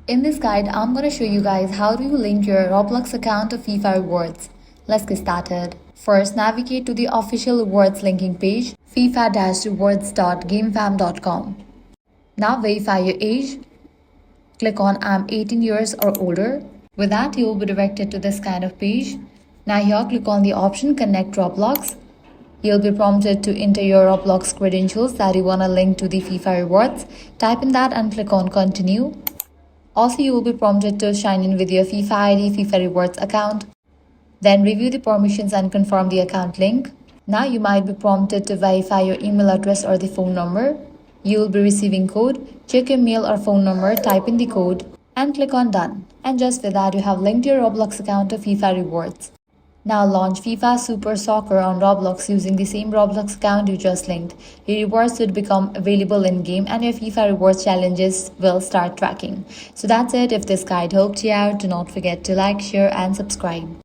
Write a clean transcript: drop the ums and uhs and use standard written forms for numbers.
In this guide, I'm going to show you guys how do you link your Roblox account to FIFA Rewards. Let's get started. First, navigate to the official rewards linking page, fifa-rewards.gamefam.com. Now verify your age. Click on I'm 18 years or older. With that, you will be directed to this kind of page. Now here, click on the option Connect Roblox. You'll be prompted to enter your Roblox credentials that you want to link to the FIFA Rewards. Type in that and click on Continue. Also, you will be prompted to sign in with your FIFA ID, FIFA Rewards account. Then review the permissions and confirm the account link. Now you might be prompted to verify your email address or the phone number. You will be receiving code. Check your mail or phone number, type in the code and click on Done. And just with that, you have linked your Roblox account to FIFA Rewards. Now launch FIFA Super Soccer on Roblox using the same Roblox account you just linked. Your rewards would become available in-game and your FIFA Rewards challenges will start tracking. So that's it. If this guide helped you out, do not forget to like, share and subscribe.